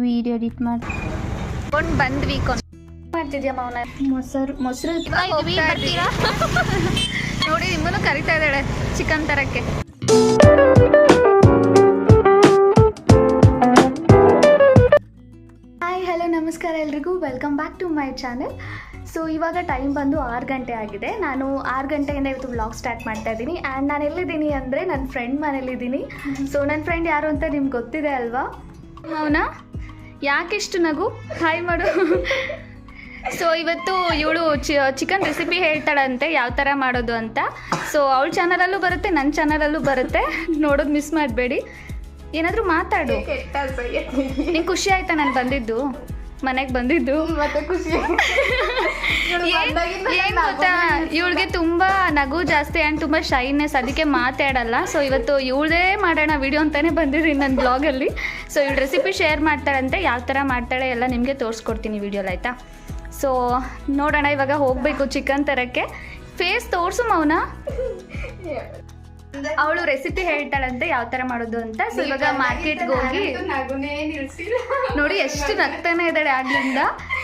Video edit ಮಾಡ್ಕೊಂಡು ಬಂದ್ವಿ. ಮಾಡ್ತಿದ್ಯಾ ಮೌನ? ಮೊಸರು ನೋಡಿ, ನಿಮ್ಮನ್ನು ಕರಿತಾ ಇದ್ದಾಳೆ ಚಿಕನ್ ತರಕ್ಕೆ. ಹಾಯ್, ಹಲೋ, ನಮಸ್ಕಾರ ಎಲ್ರಿಗೂ. Welcome back to my channel. So ಇವಾಗ ಟೈಮ್ ಬಂದು 6 ಗಂಟೆ ಆಗಿದೆ. ನಾನು 6 ಗಂಟೆಯಿಂದ ಇವತ್ತು ವ್ಲಾಗ್ ಸ್ಟಾರ್ಟ್ ಮಾಡ್ತಾ ಇದ್ದೀನಿ. ಆ್ಯಂಡ್ ನಾನು ಎಲ್ಲಿದ್ದೀನಿ ಅಂದರೆ ನನ್ನ ಫ್ರೆಂಡ್ ಮನೇಲಿದ್ದೀನಿ. ಸೊ ನನ್ನ ಫ್ರೆಂಡ್ ಯಾರು ಅಂತ ನಿಮ್ಗೆ ಗೊತ್ತಿದೆ ಅಲ್ವಾ? ಅವನಾ? ಯಾಕೆಷ್ಟು ನಗು? ಹಾಯ್ ಮಾಡು. ಸೊ ಇವತ್ತು ಇವಳು ಚಿಕನ್ ರೆಸಿಪಿ ಹೇಳ್ತಾಳಂತೆ, ಯಾವ ಥರ ಮಾಡೋದು ಅಂತ. ಸೊ ಅವಳ ಚಾನಲಲ್ಲೂ ಬರುತ್ತೆ, ನನ್ನ ಚಾನಲಲ್ಲೂ ಬರುತ್ತೆ, ನೋಡೋದು ಮಿಸ್ ಮಾಡಬೇಡಿ. ಏನಾದರೂ ಮಾತಾಡು. ನಿಂಗೆ ಖುಷಿ ಆಯ್ತಾ ನಾನು ಬಂದಿದ್ದು, ಮನೆಗೆ ಬಂದಿದ್ದು? ಮತ್ತೆ ಖುಷಿ. ಏನು ಗೊತ್ತಾ, ಇವಳಿಗೆ ತುಂಬ ನಗು ಜಾಸ್ತಿ ಆ್ಯಂಡ್ ತುಂಬ ಶೈನೆಸ್, ಅದಕ್ಕೆ ಮಾತಾಡಲ್ಲ. ಸೊ ಇವತ್ತು ಇವಳದೇ ಮಾಡೋಣ ವಿಡಿಯೋ ಅಂತಲೇ ಬಂದಿದ್ದೀನಿ ನನ್ನ ಬ್ಲಾಗಲ್ಲಿ. ಸೊ ಇವಳು ರೆಸಿಪಿ ಶೇರ್ ಮಾಡ್ತಾಳಂತೆ, ಯಾವ ಥರ ಮಾಡ್ತಾಳೆ ಎಲ್ಲ ನಿಮಗೆ ತೋರಿಸ್ಕೊಡ್ತೀನಿ ವಿಡಿಯೋಲಿ, ಆಯಿತಾ? ಸೊ ನೋಡೋಣ, ಇವಾಗ ಹೋಗಬೇಕು ಚಿಕನ್ ತರಕ್ಕೆ. ಫೇಸ್ ತೋರಿಸು ಮೌನ. ಅವಳು ರೆಸಿಪಿ ಹೇಳ್ತಾಳಂತೆ ಯಾವ ಥರ ಮಾಡೋದು ಅಂತ. ಸೊ ಇವಾಗ ಮಾರ್ಕೆಟ್ಗೆ ಹೋಗಿ ನೋಡಿ ಎಷ್ಟು ನಗ್ತಾನೆ ಇದ್ದಾಳೆ ಆಗ್ಲಿಂದ.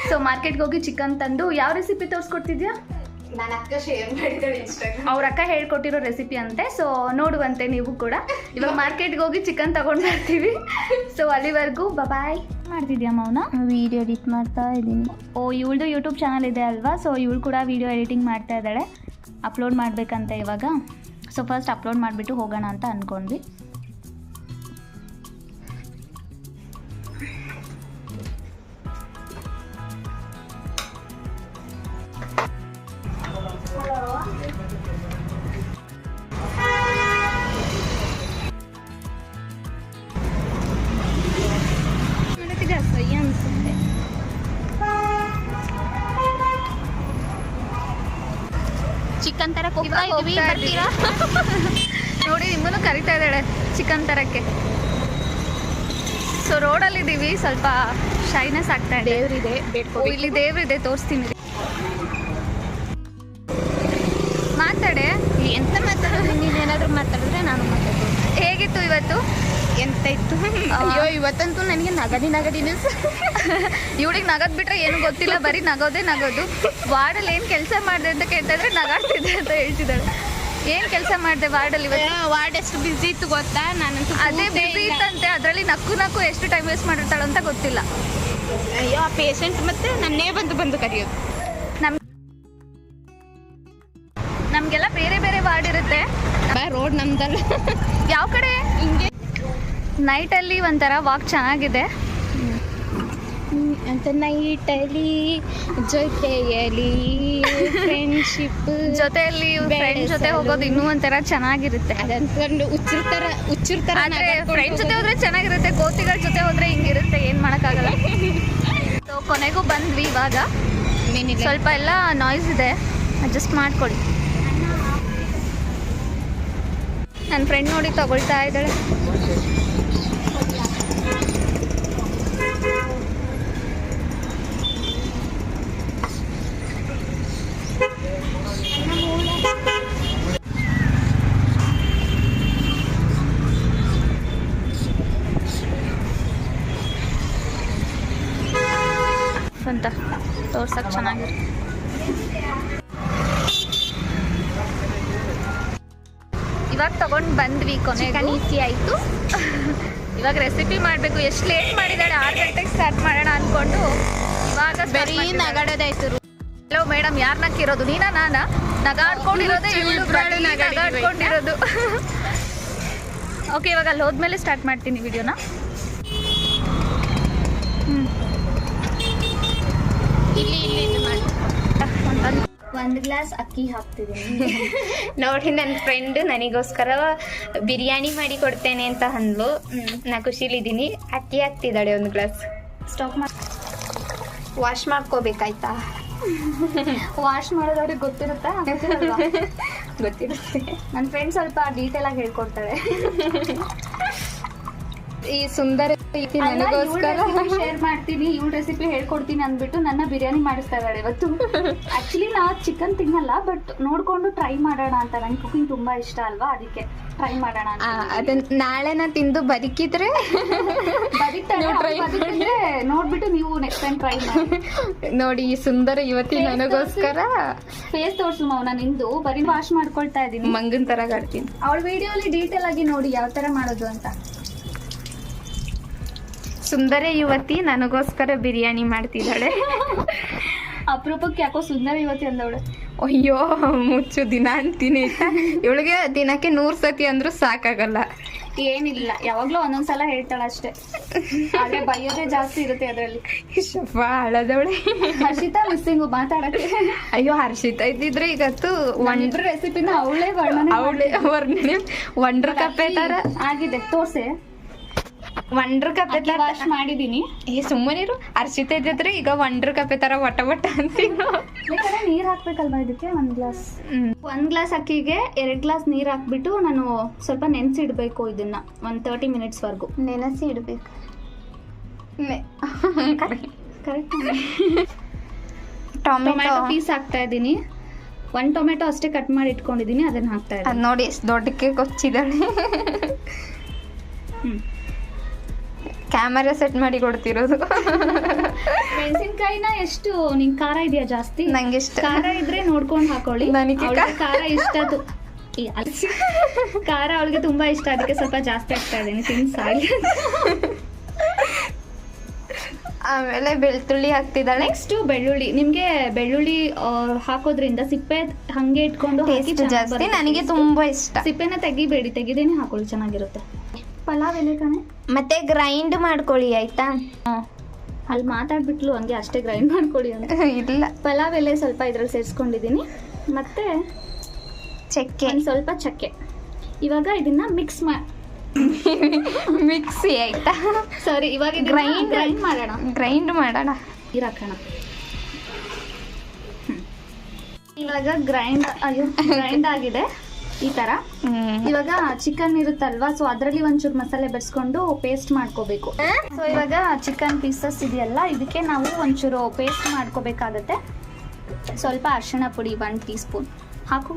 ಸೊ ಮಾರ್ಕೆಟ್ಗೆ ಹೋಗಿ ಚಿಕನ್ ತಂದು, ಯಾವ ರೆಸಿಪಿ ತೋರಿಸ್ಕೊಡ್ತಿದ್ಯಾ? ಅವ್ರ ಅಕ್ಕ ಹೇಳ್ಕೊಟ್ಟಿರೋ ರೆಸಿಪಿ ಅಂತೆ. ಸೊ ನೋಡುವಂತೆ ನೀವು ಕೂಡ. ಇವಾಗ ಮಾರ್ಕೆಟ್ಗೆ ಹೋಗಿ ಚಿಕನ್ ತಗೊಂಡು ಬರ್ತೀವಿ. ಸೊ ಅಲ್ಲಿವರೆಗೂ ಬಾಯ್. ಮಾಡ್ತಿದ್ಯಾ ಮೌನ? ವಿಡಿಯೋ ಎಡಿಟ್ ಮಾಡ್ತಾ ಇದ್ದೀನಿ. ಓ, ಇವಳದು ಯೂಟ್ಯೂಬ್ ಚಾನಲ್ ಇದೆ ಅಲ್ವಾ? ಸೊ ಇವಳು ಕೂಡ ವಿಡಿಯೋ ಎಡಿಟಿಂಗ್ ಮಾಡ್ತಾ ಇದ್ದಾಳೆ. ಅಪ್ಲೋಡ್ ಮಾಡಬೇಕಂತ ಇವಾಗ. ಸೊ ಫಸ್ಟ್ ಅಪ್ಲೋಡ್ ಮಾಡಿಬಿಟ್ಟು ಹೋಗೋಣ ಅಂತ ಅಂದ್ಕೊಂಡ್ವಿ. ಚಿಕನ್ ತರಕ್ಕೆ ಹೋಗ್ತಾ ಇದೀವಿ, ಬರ್ತೀರಾ? ನೋಡಿ, ನಿಮ್ಮನ್ನು ಕರಿತಾ ಇದ್ದಾಳೆ ಚಿಕನ್ ತರಕ್ಕೆ. ಸೊ ರೋಡಲ್ಲಿದ್ದೀವಿ, ಸ್ವಲ್ಪ ಶೈನೆಸ್ ಆಗ್ತಾ ಇದೆ. ದೇವ್ರಿದೆ, ಇಲ್ಲಿ ದೇವ್ರಿದೆ, ತೋರಿಸ್ತೀನಿ. ಮಾತಾಡೆ. ಎಂತ ಮಾತಾಡಿದ್ರೆ ನೀನೇನಾದ್ರೂ ಮಾತಾಡಿದ್ರೆ ನಾನು ಮಾತಾಡ್ತೀನಿ. ಹೇಗಿತ್ತು ಇವತ್ತು? ಎಂತ ಇತ್ತು? ಅಯ್ಯೋ, ಇವತ್ತಂತೂ ನನಗೆ ನಗದಿನೇ. ಇವಳಿಗೆ ನಗದ್ ಬಿಟ್ರೆ ಏನು ಗೊತ್ತಿಲ್ಲ, ಬರೀ ನಗೋದು. ವಾರ್ಡಲ್ಲಿ ಏನು ಕೆಲಸ ಮಾಡಿದೆ ಅಂತ ಕೇಳ್ತಾ ಇದ್ರೆ ನಗಾಡ್ತಿದ್ದೆ ಅಂತ ಹೇಳ್ತಿದ್ದಾಳೆ. ಏನು ಕೆಲಸ ಮಾಡಿದೆ ವಾರ್ಡಲ್ಲಿ ಇವತ್ತು? ವಾರ್ಡ್ ಎಷ್ಟು ಬಿಸಿ ಇತ್ತು ಗೊತ್ತಾ? ನಾನಂತೂ ಅದೇ ಬಿಸಿ ಇತ್ತಂತೆ, ಅದರಲ್ಲಿ ನಕ್ಕು ಎಷ್ಟು ಟೈಮ್ ವೇಸ್ಟ್ ಮಾಡಿರ್ತಾಳೆ ಅಂತ ಗೊತ್ತಿಲ್ಲ. ಅಯ್ಯೋ, ಆ ಪೇಷಂಟ್ ಮತ್ತೆ ನನ್ನೇ ಬಂದು ಕರೆಯೋದು. ನಮಗೆಲ್ಲ ಬೇರೆ ಬೇರೆ ವಾರ್ಡ್ ಇರುತ್ತೆ. ರೋಡ್ ನಮ್ದಲ್ಲ. ಯಾವ ಕಡೆ? ಹಿಂಗೆ ನೈಟಲ್ಲಿ ಒಂಥರ ವಾಕ್ ಚೆನ್ನಾಗಿದೆ ಅಂತ. ನೈಟಲ್ಲಿ ಜೊತೆಯಲ್ಲಿ ಫ್ರೆಂಡ್ಶಿಪ್, ಜೊತೆಯಲ್ಲಿ ಫ್ರೆಂಡ್ ಜೊತೆ ಹೋಗೋದು ಇನ್ನೂ ಒಂಥರ ಚೆನ್ನಾಗಿರುತ್ತೆ. ಅದಂತಂದು ಹುಚ್ಚಿರ್ತಾರ. ಆದರೆ ಫ್ರೆಂಡ್ ಜೊತೆ ಹೋದ್ರೆ ಚೆನ್ನಾಗಿರುತ್ತೆ, ಕೋತಿಗಳ ಜೊತೆ ಹೋದ್ರೆ ಹಿಂಗಿರುತ್ತೆ, ಏನು ಮಾಡೋಕ್ಕಾಗಲ್ಲ. ಸೊ ಕೊನೆಗೂ ಬಂದ್ವಿ. ಇವಾಗ ಸ್ವಲ್ಪ ಎಲ್ಲ ನಾಯ್ಸ್ ಇದೆ, ಅಡ್ಜಸ್ಟ್ ಮಾಡ್ಕೊಳ್ಳಿ. ನನ್ನ ಫ್ರೆಂಡ್ ನೋಡಿ ತಗೊಳ್ತಾ ಇದ್ದಾಳೆ. ಅಂತ ತೋರ್ಸಕ್ಕೆ ಚೆನ್ನಾಗಿರುತ್ತೆ. ಇವಾಗ ತಗೊಂಡು ಬಂದ್ವಿ, ಕೊನೆಗೆ ಈಸಿ ಆಯಿತು. ಇವಾಗ ರೆಸಿಪಿ ಮಾಡಬೇಕು. ಎಷ್ಟು ಲೇಟ್ ಮಾಡಿದ್ದಾಳೆ, 6 ಗಂಟೆಗೆ ಸ್ಟಾರ್ಟ್ ಮಾಡೋಣ ಅಂದ್ಕೊಂಡು ಇವಾಗ ಬರೀ ನಗಾಡೋದಾಯ್ತು. ಹಲೋ ಮೇಡಮ್, ಯಾರು ನಕ್ಕಿರೋದು? ನೀನಾ ನಾನಾ? ನಗಾಡ್ಕೊಂಡಿರೋದೇ ಇವಳು, ನಗಾಡ್ಕೊಂಡಿರೋದು. ಓಕೆ, ಇವಾಗ ಅಲ್ಲಿ ಹೋದ್ಮೇಲೆ ಸ್ಟಾರ್ಟ್ ಮಾಡ್ತೀನಿ ವಿಡಿಯೋನ. ಇಲ್ಲಿ ಮಾಡಿ. ಒಂದು ಗ್ಲಾಸ್ ಅಕ್ಕಿ ಹಾಕ್ತಿದ್ದೀನಿ. ನೋಡಿ, ನನ್ನ ಫ್ರೆಂಡ್ ನನಗೋಸ್ಕರ ಬಿರಿಯಾನಿ ಮಾಡಿ ಕೊಡ್ತೇನೆ ಅಂತ ಅಂದ್ಲು. ನಾ ಖುಷಿಲಿದ್ದೀನಿ. ಅಕ್ಕಿ ಹಾಕ್ತಿದ್ದಾಳೆ 1 ಗ್ಲಾಸ್. ಸ್ಟಾಪ್ ಮಾಡಿ ವಾಶ್ ಮಾಡ್ಕೋಬೇಕಾಯ್ತಾ? ವಾಶ್ ಮಾಡೋದವ್ರಿಗೆ ಗೊತ್ತಿರುತ್ತಾ? ಗೊತ್ತಿರುತ್ತೆ. ನನ್ನ ಫ್ರೆಂಡ್ ಸ್ವಲ್ಪ ಡೀಟೇಲ್ ಆಗಿ ಹೇಳ್ಕೊಡ್ತಾಳೆ. ಈ ಸುಂದರ ನನಗೋಸ್ಕರ ಶೇರ್ ಮಾಡ್ತೀನಿ, ಇವಳು ರೆಸಿಪಿ ಹೇಳ್ಕೊಡ್ತೀನಿ ಅಂದ್ಬಿಟ್ಟು ನನ್ನ ಬಿರಿಯಾನಿ ಮಾಡಿಸ್ತಾ ಇದ್ದಾಳೆ ಇವತ್ತು. ಆಕ್ಚುಲಿ ನಾ ಚಿಕನ್ ತಿನ್ನಲ್ಲ, ಬಟ್ ನೋಡ್ಕೊಂಡು ಟ್ರೈ ಮಾಡೋಣ ಅಂತ. ನಂಗೆ ಕುಕಿಂಗ್ ತುಂಬಾ ಇಷ್ಟ ಅಲ್ವಾ, ಅದಕ್ಕೆ ಟ್ರೈ ಮಾಡೋಣ ಅಂತ. ಅದನ್ನ ನಾಳೆ ನಾ ತಿಂದು ಬದುಕಿದ್ರೆ ನೋಡ್ಬಿಟ್ಟು ನೀವು ನೆಕ್ಸ್ಟ್ ಟೈಮ್ ಟ್ರೈ ಮಾಡಿ. ನೋಡಿ ಈ ಸುಂದರ ಯುವತಿ Face ನನಗೋಸ್ಕರ ಫೇಸ್ ತೋರ್ಸು ಮೌನ, ನಿಂದು ಬರೀ ವಾಶ್ ಮಾಡ್ಕೊಳ್ತಾ ಇದ್ದೀನಿ. ಮಂಗನ್ ತರ ಕಾಡ್ತೀನಿ. ಅವಳ ವಿಡಿಯೋಲಿ ಡೀಟೇಲ್ ಆಗಿ ನೋಡಿ ಯಾವ ತರ ಮಾಡೋದು ಅಂತ. ಸುಂದರ ಯುವತಿ ನನಗೋಸ್ಕರ ಬಿರಿಯಾನಿ ಮಾಡ್ತಿದ್ದಾಳೆ. ಅಪರೂಪಕ್ಕೆ ಯಾಕೋ ಸುಂದರ ಯುವತಿ ಅಂದವಳು. ಅಯ್ಯೋ ಮುಚ್ಚು, ದಿನ ಅಂತೀನಿ ಆಯ್ತಾ. ಇವಳಿಗೆ ದಿನಕ್ಕೆ 100 ಸತಿ ಅಂದ್ರೂ ಸಾಕಾಗಲ್ಲ. ಏನಿಲ್ಲ, ಯಾವಾಗ್ಲೂ ಒಂದೊಂದ್ಸಲ ಹೇಳ್ತಾಳ ಅಷ್ಟೇ, ಆದ್ರೆ ಬೈಯೋದೇ ಜಾಸ್ತಿ ಇರುತ್ತೆ ಅದ್ರಲ್ಲಿ. ಶಪ್ಪ ಹಳದವಳೆ. ಹರ್ಷಿತಾ ಮಿಸ್ಸಿಂಗು ಮಾತಾಡಕ್ಕೆ. ಅಯ್ಯೋ ಹರ್ಷಿತಾ ಇದ್ದಿದ್ರೆ ಈಗತ್ತು ಒಂದಿಬ್ರು ರೆಸಿಪಿನ ಅವಳೇ ವರ್ಣನೆ ವಂಡ್ರ ಕಪ್ಪೆ ತರ ಆಗಿದೆ. ತೋರ್ಸೆ, ವಂಡ್ರ ಕಪ್ಪೆ ತರ ವಾಶ್ ಮಾಡಿದೀನಿ. ಸುಮ್ಮನಿರು. ಹರ್ಷಿತಾ ಇದ್ದಿದ್ರೆ ಈಗ ವಂಡ್ರ ಕಪ್ಪೆ ತರ ವಟ ವಟ ಅಂತೀನು. ಬೇಕಾದ್ರೆ ನೀರ್ ಹಾಕ್ಬೇಕಲ್ವಾ ಇದಕ್ಕೆ? 1 ಗ್ಲಾಸ್ ಅಕ್ಕಿಗೆ 2 ಗ್ಲಾಸ್ ನೀರ್ ಹಾಕ್ಬಿಟ್ಟು ನಾನು ಸ್ವಲ್ಪ ನೆನ್ಸಿಡ್ಬೇಕು ಇದನ್ನ 30 ಮಿನಿಟ್ಸ್ ವರ್ಗು ನೆನೆಸಿ ಇಡ್ಬೇಕು. ಕರೆಕ್ಟ್. ಟೊಮೆಟೊ ಟೊಮ್ಯಾಟೊ ಪೀಸ್ ಹಾಕ್ತಾ ಇದ್ದೀನಿ. 1 ಟೊಮೆಟೊ ಅಷ್ಟೇ ಕಟ್ ಮಾಡಿ ಇಟ್ಕೊಂಡಿದ್ದೀನಿ, ಅದನ್ನ ಹಾಕ್ತಾ ಅದ್ ಇದ್ದೀನಿ. ನೋಡಿ ಎಷ್ಟು ದೊಡ್ಡಕ್ಕೆ ಕೊಚ್ಚಿದಾಳೆ. ಕ್ಯಾಮರಾ ಸೆಟ್ ಮಾಡಿ ಕೊಡ್ತಿರೋದು. ಮೆಣಸಿನ್ಕಾಯಿನ ಎಷ್ಟು ನಿಂಗೆ ಖಾರ ಇದೆಯಾ ಜಾಸ್ತಿ? ನಂಗೆ ಇಷ್ಟ. ಖಾರ ಇದ್ರೆ ನೋಡ್ಕೊಂಡು ಹಾಕೊಳ್ಳಿ. ನನಗೆ ಅವ್ಳಿಗೆ ಖಾರ ಇಷ್ಟ. ಖಾರ ಅವಳಿಗೆ ತುಂಬಾ ಇಷ್ಟ, ಅದಕ್ಕೆ ಸ್ವಲ್ಪ ಜಾಸ್ತಿ ಹಾಕ್ತಾ ಇದ್ದೀನಿ. ತಿನ್ಸಾಗಿ. ಆಮೇಲೆ ಬೆಳ್ಳುಳ್ಳಿ ಹಾಕ್ತಿದ್ದಾಳೆ. ನೆಕ್ಸ್ಟ್ ಬೆಳ್ಳುಳ್ಳಿ. ನಿಮ್ಗೆ ಬೆಳ್ಳುಳ್ಳಿ ಹಾಕೋದ್ರಿಂದ ಸಿಪ್ಪೆ ಹಂಗೆ ಇಟ್ಕೊಂಡು ಹಾಕಿ ಟೇಸ್ಟ್ ಚೆನ್ನಾಗ್ ಜಾಸ್ತಿ. ಬರುತ್ತೆ. ನನಗೆ ತುಂಬಾ ಇಷ್ಟ. ಸಿಪ್ಪೆನ ತೆಗಿಬೇಡಿ, ತೆಗಿದೇನೆ ಹಾಕೊಳ್ಳಿ, ಚೆನ್ನಾಗಿರುತ್ತೆ. ಪಲಾವ್ ಎಲೆ ಕಣೆ. ಮತ್ತೆ ಗ್ರೈಂಡ್ ಮಾಡ್ಕೊಳ್ಳಿ ಆಯ್ತಾ. ಅಲ್ಲಿ ಮಾತಾಡ್ಬಿಟ್ಲು ಹಂಗೆ ಅಷ್ಟೇ ಗ್ರೈಂಡ್ ಮಾಡ್ಕೊಳ್ಳಿ ಅಂತ. ಇಲ್ಲ, ಪಲಾವ್ ಎಲೆ ಸ್ವಲ್ಪ ಇದ್ರಲ್ಲಿ ಸೇರಿಸ್ಕೊಂಡಿದ್ದೀನಿ. ಮತ್ತೆ ಚಕ್ಕೆ, ಒಂದು ಸ್ವಲ್ಪ ಚಕ್ಕೆ. ಇವಾಗ ಇದನ್ನ ಮಿಕ್ಸಿ ಆಯ್ತಾ. ಸರಿ, ಇವಾಗ ಗ್ರೈಂಡ್ ಮಾಡೋಣ. ಗ್ರೈಂಡ್ ಮಾಡೋಣ. ನೀರು ಹಾಕೋಣ. ಇವಾಗ ಗ್ರೈಂಡ್ ಆಗಿದೆ ಈ ತರ. ಇವಾಗ ಚಿಕನ್ ಇರುತ್ತಲ್ವಾ, ಸೊ ಅದರಲ್ಲಿ ಒಂಚೂರು ಮಸಾಲೆ ಬೆರೆಸ್ಕೊಂಡು ಪೇಸ್ಟ್ ಮಾಡ್ಕೋಬೇಕು. ಸೊ ಇವಾಗ ಚಿಕನ್ ಪೀಸಸ್ ಇದೆಯಲ್ಲ, ಇದಕ್ಕೆ ನಾವು ಒಂಚೂರು ಪೇಸ್ಟ್ ಮಾಡ್ಕೋಬೇಕಾಗತ್ತೆ. ಸ್ವಲ್ಪ ಅರಿಶಿಣ ಪುಡಿ 1 ಟೀ ಸ್ಪೂನ್ ಹಾಕು.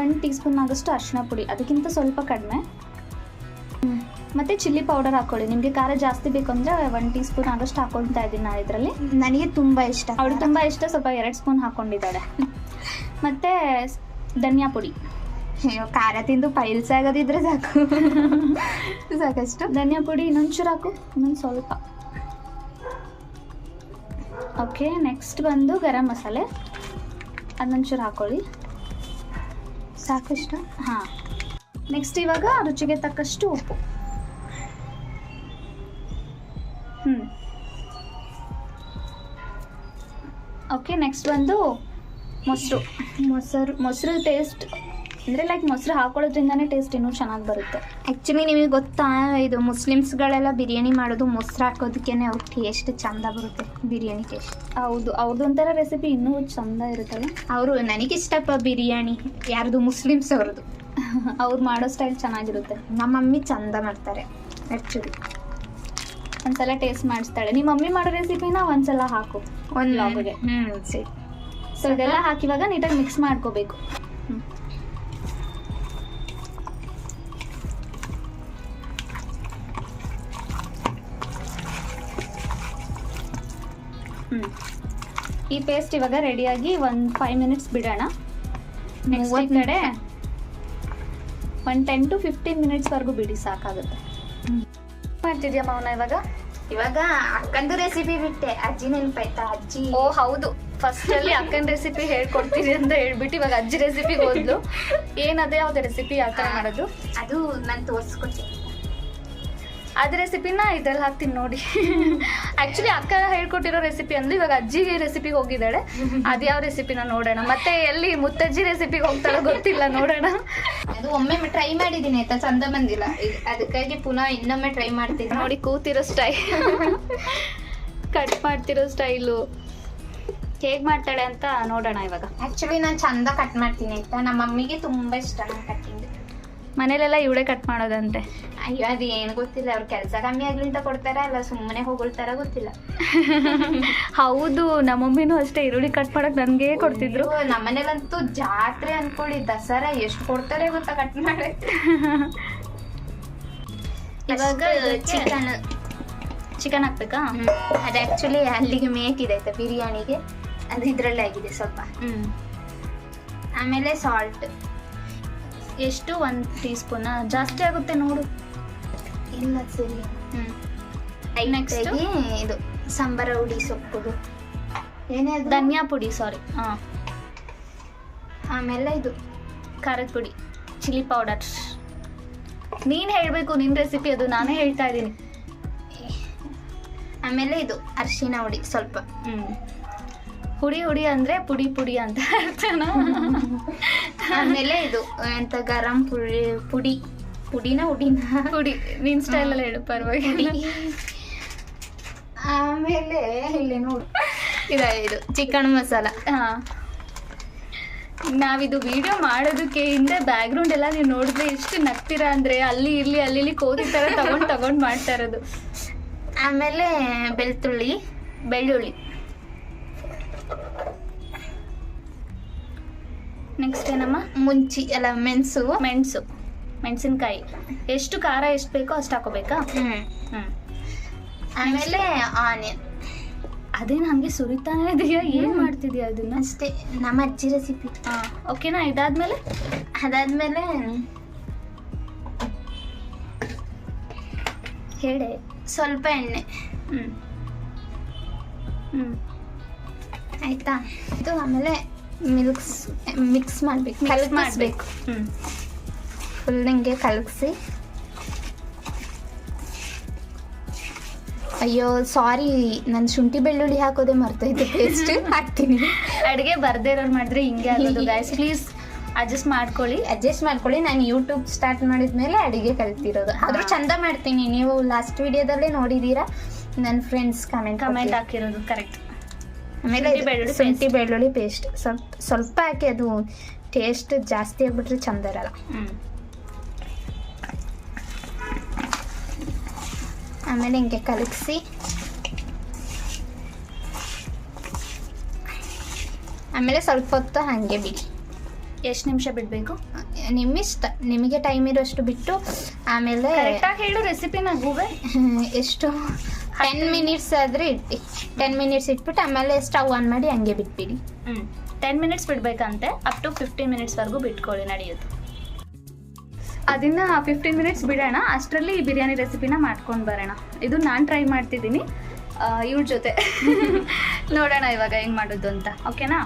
1 ಟೀ ಸ್ಪೂನ್ ಆಗೋಷ್ಟು ಅರಿಶಿಣ ಪುಡಿ, ಅದಕ್ಕಿಂತ ಸ್ವಲ್ಪ ಕಡಿಮೆ. ಮತ್ತೆ ಚಿಲ್ಲಿ ಪೌಡರ್ ಹಾಕೊಳ್ಳಿ. ನಿಮಗೆ ಖಾರ ಜಾಸ್ತಿ ಬೇಕಂದ್ರೆ 1 ಟೀ ಸ್ಪೂನ್ ಆಗೋಷ್ಟು ಹಾಕೊಳ್ತಾ ಇದ್ದೀನಿ ನಾನು ಇದರಲ್ಲಿ. ನನಗೆ ತುಂಬಾ ಇಷ್ಟ. ಅವಳಿಗೆ ತುಂಬಾ ಇಷ್ಟ, ಸ್ವಲ್ಪ 2 ಸ್ಪೂನ್ ಹಾಕೊಂಡಿದ್ದಾಳೆ. ಮತ್ತೆ ಧನಿಯಾ ಪುಡಿ. ಅಯ್ಯೋ ಖಾರ ತಿಂದು ಪೈಲ್ಸ್ ಆಗೋದಿದ್ರೆ ಸಾಕು. ಸಾಕಷ್ಟು ಧನಿಯಾ ಪುಡಿ ಇನ್ನೊಂಚೂರು ಹಾಕು, ಇನ್ನೊಂದು ಸ್ವಲ್ಪ. ಓಕೆ, ನೆಕ್ಸ್ಟ್ ಬಂದು ಗರಂ ಮಸಾಲೆ, ಅದನ್ನೊಂಚೂರು ಹಾಕೊಳ್ಳಿ. ಸಾಕಷ್ಟು. ಹಾಂ, ನೆಕ್ಸ್ಟ್ ಇವಾಗ ರುಚಿಗೆ ತಕ್ಕಷ್ಟು ಉಪ್ಪು. ಓಕೆ, ನೆಕ್ಸ್ಟ್ ಬಂದು ಮೊಸರು ಟೇಸ್ಟ್ ಅಂದರೆ ಲೈಕ್ ಮೊಸರು ಹಾಕೊಳ್ಳೋದ್ರಿಂದನೇ ಟೇಸ್ಟ್ ಇನ್ನೂ ಚೆನ್ನಾಗಿ ಬರುತ್ತೆ. ಆ್ಯಕ್ಚುಲಿ ನಿಮಗೆ ಗೊತ್ತಾ, ಇದು ಮುಸ್ಲಿಮ್ಸ್ಗಳೆಲ್ಲ ಬಿರಿಯಾನಿ ಮಾಡೋದು ಮೊಸರು ಹಾಕೋದಕ್ಕೇನೆ ಅವ್ರ ಟೇಸ್ಟ್ ಚಂದ ಬರುತ್ತೆ, ಬಿರಿಯಾನಿ ಟೇಸ್ಟ್. ಹೌದು, ಅವ್ರದ್ದು ಒಂಥರ ರೆಸಿಪಿ ಇನ್ನೂ ಚಂದ ಇರುತ್ತಲ್ಲ. ಅವರು ನನಗಿಷ್ಟಪ್ಪ ಬಿರಿಯಾನಿ, ಯಾರ್ದು ಮುಸ್ಲಿಮ್ಸ್ ಅವ್ರದ್ದು. ಅವ್ರು ಮಾಡೋ ಸ್ಟೈಲ್ ಚೆನ್ನಾಗಿರುತ್ತೆ. ನಮ್ಮ ಮಮ್ಮಿ ಚಂದ ಮಾಡ್ತಾರೆ ಆ್ಯಕ್ಚುಲಿ. ಒಂದ್ಸಲ ಟೇಸ್ಟ್ ಮಾಡಿಸ್ತಾಳೆ. ನಿಮ್ಮ ಮಮ್ಮಿ ಮಾಡೋ ರೆಸಿಪಿನ ಒಂದ್ಸಲ ಹಾಕು ಒಂದು ಲಾಗ್ಗೆ. ಸರಿ. ಸೊ ಇದೆಲ್ಲ ಹಾಕಿವಾಗ ನೀಟಾಗಿ ಮಿಕ್ಸ್ ಮಾಡ್ಕೋಬೇಕು. ಈ ಪೇಸ್ಟ್ ಇವಾಗ ರೆಡಿಯಾಗಿ 5 ಮಿನಿಟ್ಸ್ ಬಿಡೋಣ. ನೆಕ್ಸ್ಟ್ ಈ ಕಡೆ 10 to 15 ಮಿನಿಟ್ಸ್ ವರೆಗೂ ಬಿಡಿ, ಸಾಕಾಗುತ್ತೆ. ಮಾಡ್ತಿದ್ಯಾ ಮೌನ ಇವಾಗ ಅಕ್ಕಂದು ರೆಸಿಪಿ ಬಿಟ್ಟೆ. ಅಜ್ಜಿ ನೆನಪಾಯ್ತಾ? ಅಜ್ಜಿ ಓ ಹೌದು, ಫಸ್ಟ್ ಅಲ್ಲಿ ಅಕ್ಕನ ರೆಸಿಪಿ ಹೇಳ್ಕೊಡ್ತೀನಿ ಅಂತ ಹೇಳ್ಬಿಟ್ಟು ಇವಾಗ ಅಜ್ಜಿ ರೆಸಿಪಿಗೆ ಹೋದ್ಲು. ಏನದೇ ಯಾವ್ದು ರೆಸಿಪಿ ಯಾವ ಥರ ಮಾಡೋದು ಅದು ನಾನು ತೋರಿಸ್ಕೊಡ್ತೀನಿ. ಅದ ರೆಸಿಪಿನ ಇದ್ರಲ್ಲಿ ಹಾಕ್ತೀನಿ ನೋಡಿ. ಆಕ್ಚುಲಿ ಅಕ್ಕ ಹೇಳ್ಕೊಟ್ಟಿರೋ ರೆಸಿಪಿ ಅಂದ್ರೆ ಇವಾಗ ಅಜ್ಜಿ ರೆಸಿಪಿಗೆ ಹೋಗಿದ್ದಾಳೆ. ಅದ್ಯಾವ ರೆಸಿಪಿನ ನೋಡೋಣ. ಮತ್ತೆ ಎಲ್ಲಿ ಮುತ್ತಜ್ಜಿ ರೆಸಿಪಿಗೆ ಹೋಗ್ತಾಳೋ ಗೊತ್ತಿಲ್ಲ, ನೋಡೋಣ. ಅದು ಒಮ್ಮೆ ಟ್ರೈ ಮಾಡಿದ್ದೀನಿ ಆಯ್ತಾ, ಚಂದ ಬಂದಿಲ್ಲ, ಅದಕ್ಕಾಗಿ ಪುನಃ ಇನ್ನೊಮ್ಮೆ ಟ್ರೈ ಮಾಡ್ತೀನಿ. ನೋಡಿ ಕೂತಿರೋ ಸ್ಟೈಲ್, ಕಟ್ ಮಾಡ್ತಿರೋ ಸ್ಟೈಲು ಹೇಗ್ ಮಾಡ್ತಾಳೆ ಅಂತ ನೋಡೋಣ ಇವಾಗ. ಆಕ್ಚುಲಿ ನಾನು ಚಂದ ಕಟ್ ಮಾಡ್ತೀನಿ ಆಯ್ತಾ. ನಮ್ಮ ಮಮ್ಮಿಗೆ ತುಂಬಾ ಇಷ್ಟ ನಾನು ಕಟ್ಟಿಂಗ್. ಮನೇಲೆಲ್ಲ ಇವಳೇ ಕಟ್ ಮಾಡೋದಂತೆ. ಅಯ್ಯೋ ಅದು ಏನು ಗೊತ್ತಿಲ್ಲ, ಅವ್ರು ಕೆಲಸ ಕಮ್ಮಿ ಆಗ್ಲಿ ಅಂತ ಕೊಡ್ತಾರ, ಅಲ್ಲ ಸುಮ್ಮನೆ ಹೋಗ್ತಾರ ಗೊತ್ತಿಲ್ಲ. ಹೌದು, ನಮ್ಮಮ್ಮಿನೂ ಅಷ್ಟೇ ಈರುಳ್ಳಿ ಕಟ್ ಮಾಡಕ್ ನನ್ಗೆ ಕೊಡ್ತಿದ್ರು. ನಮ್ಮನೇಲಂತೂ ಜಾತ್ರೆ ಅನ್ಕೊಳ್ಳಿ, ದಸರಾ ಎಷ್ಟು ಕೊಡ್ತಾರೆ ಗೊತ್ತಾ ಕಟ್ ಮಾಡಕ್ಕೆ. ಇವಾಗ ಚಿಕನ್ ಹಾಕ್ಬೇಕಾ? ಅದು ಆ್ಯಕ್ಚುಲಿ ಅಲ್ಲಿಗೆ ಮೇಕಿದೆ ಆಯ್ತಾ ಬಿರಿಯಾನಿಗೆ, ಅದು ಇದರಲ್ಲೇ ಆಗಿದೆ ಸ್ವಲ್ಪ. ಆಮೇಲೆ ಸಾಲ್ಟ್ ಎಷ್ಟು? 1 ಟೀ ಸ್ಪೂನಾ? ಜಾಸ್ತಿ ಆಗುತ್ತೆ ನೋಡು. ಇಲ್ಲ ಸರಿ. ನೆಕ್ಸ್ಟ್ ಇದು ಸಾಂಬಾರ ಹುಡಿ ಸೊಪ್ಪು, ಏನೇ ಅದು ಧನಿಯಾ ಪುಡಿ, ಸಾರಿ. ಹಾಂ. ಆಮೇಲೆ ಇದು ಖಾರದ ಪುಡಿ, ಚಿಲ್ಲಿ ಪೌಡರ್. ನೀನು ಹೇಳಬೇಕು ನಿನ್ನ ರೆಸಿಪಿ, ಅದು ನಾನೇ ಹೇಳ್ತಾ ಇದ್ದೀನಿ. ಆಮೇಲೆ ಇದು ಅರಿಶಿನ ಹುಡಿ ಸ್ವಲ್ಪ. ಹುಡಿ ಹುಡಿ ಅಂದರೆ ಪುಡಿ ಪುಡಿ ಅಂತ ಅರ್ಥನಾ? ಆಮೇಲೆ ಇದು ಎಂತ ಗರಂ ಪುಡಿನ ಪುಡಿ ನಿನ್ನ ಸ್ಟೈಲಲ್ಲಿ ಹೇಳು, ಪರವಾಗಿಲ್ಲ. ಆಮೇಲೆ ಇಲ್ಲಿ ನೋಡು ಇದು ಚಿಕನ್ ಮಸಾಲ. ಹಾಂ, ನಾವಿದು ವಿಡಿಯೋ ಮಾಡೋದಕ್ಕೆ ಹಿಂದೆ ಬ್ಯಾಕ್ಗ್ರೌಂಡ್ ಎಲ್ಲ ನೀವು ನೋಡಿದ್ರೆ ಎಷ್ಟು ನಗ್ತೀರಾ ಅಂದರೆ ಅಲ್ಲಿ ಇಲ್ಲಿ ಕೋದಿ ಥರ ತಗೊಂಡು ಮಾಡ್ತಾ ಇರೋದು. ಆಮೇಲೆ ಬೆಳ್ಳುಳ್ಳಿ. ನೆಕ್ಸ್ಟ್ ಏನಮ್ಮ? ಮೆಣಸಿನ್ಕಾಯಿ. ಎಷ್ಟು ಖಾರ ಎಷ್ಟು ಬೇಕೋ ಅಷ್ಟು ಹಾಕೋಬೇಕಾ? ಆಮೇಲೆ ಆನಿಯನ್. ಅದೇನು ಹಂಗೆ ಸುರಿತಾನೆ ಇದೆಯಾ? ಏನು ಮಾಡ್ತಿದ್ಯಾ ಅದನ್ನ? ಅಷ್ಟೇ, ನಮ್ಮ ಅಜ್ಜಿ ರೆಸಿಪಿ. ಓಕೆನಾ? ಅದಾದ್ಮೇಲೆ ಹೇಳೆ. ಸ್ವಲ್ಪ ಎಣ್ಣೆ. ಆಯ್ತಾ? ಇದು ಆಮೇಲೆ ಮಿಕ್ಸ್ ಮಾಡಬೇಕು, ಕಲಗಿಸ್ಬೇಕು. ಫುಲ್ ಹಿಂಗೆ ಕಲಗಿಸಿ. ಅಯ್ಯೋ ಸಾರಿ, ನಾನು ಶುಂಠಿ ಬೆಳ್ಳುಳ್ಳಿ ಹಾಕೋದೇ ಮರ್ತೈತೆ, ಪೇಸ್ಟ್ ಹಾಕ್ತೀನಿ. ಅಡುಗೆ ಬರ್ದೇ ಇರೋರು ಮಾಡಿದ್ರೆ ಹಿಂಗೆ ಆಗೋದು ಗೈಸ್, ಪ್ಲೀಸ್ ಅಡ್ಜಸ್ಟ್ ಮಾಡ್ಕೊಳ್ಳಿ. ನಾನು ಯೂಟ್ಯೂಬ್ ಸ್ಟಾರ್ಟ್ ಮಾಡಿದ್ಮೇಲೆ ಅಡುಗೆ ಕಲ್ತಿರೋದು. ಆದರೂ ಚಂದ ಮಾಡ್ತೀನಿ. ನೀವು ಲಾಸ್ಟ್ ವಿಡಿಯೋದಲ್ಲೇ ನೋಡಿದ್ದೀರಾ, ನನ್ನ ಫ್ರೆಂಡ್ಸ್ ಕಮೆಂಟ್ ಹಾಕಿರೋದು. ಕರೆಕ್ಟ್. ಆಮೇಲೆ ಶುಂಠಿ ಬೆಳ್ಳುಳ್ಳಿ ಪೇಸ್ಟ್ ಸ್ವಲ್ಪ ಹಾಕಿ, ಅದು ಟೇಸ್ಟ್ ಜಾಸ್ತಿ ಆಗಿಬಿಟ್ರೆ ಚಂದ ಇರಲ್ಲ. ಆಮೇಲೆ ಹಿಂಗೆ ಕಲಗಿಸಿ, ಆಮೇಲೆ ಸ್ವಲ್ಪ ಹೊತ್ತು ಹಾಗೆ ಬಿಡಿ. ಎಷ್ಟು ನಿಮಿಷ ಬಿಡಬೇಕು? ನಿಮ್ಮಿಷ್ಟ, ನಿಮಗೆ ಟೈಮ್ ಇರೋಷ್ಟು ಬಿಟ್ಟು. ಆಮೇಲೆ ಕರೆಕ್ಟಾಗಿ ಹೇಳು ರೆಸಿಪಿನ ಗೂಗಲ್. ಎಷ್ಟು 10 ಮಿನಿಟ್ಸ್ ಆದರೆ ಇಟ್ಟು 10 ಮಿನಿಟ್ಸ್ ಇಟ್ಬಿಟ್ಟು ಆಮೇಲೆ ಸ್ಟವ್ ಆನ್ ಮಾಡಿ ಹಂಗೆ ಬಿಟ್ಬಿಡಿ. 10 ಮಿನಿಟ್ಸ್ ಬಿಡಬೇಕಂತೆ, ಅಪ್ ಟು 15 ಮಿನಿಟ್ಸ್ವರೆಗೂ ಬಿಟ್ಕೊಳ್ಳಿ, ನಡೆಯುತ್ತೆ. ಅದನ್ನು 15 ಮಿನಿಟ್ಸ್ ಬಿಡೋಣ. ಅಷ್ಟರಲ್ಲಿ ಈ ಬಿರಿಯಾನಿ ರೆಸಿಪಿನ ಮಾಡ್ಕೊಂಡು ಬರೋಣ. ಇದು ನಾನು ಟ್ರೈ ಮಾಡ್ತಿದ್ದೀನಿ ಇವ್ರ ಜೊತೆ. ನೋಡೋಣ ಇವಾಗ ಹೆಂಗೆ ಮಾಡೋದು ಅಂತ. ಓಕೆನಾ?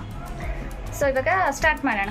ಸೊ ಇವಾಗ ಸ್ಟಾರ್ಟ್ ಮಾಡೋಣ.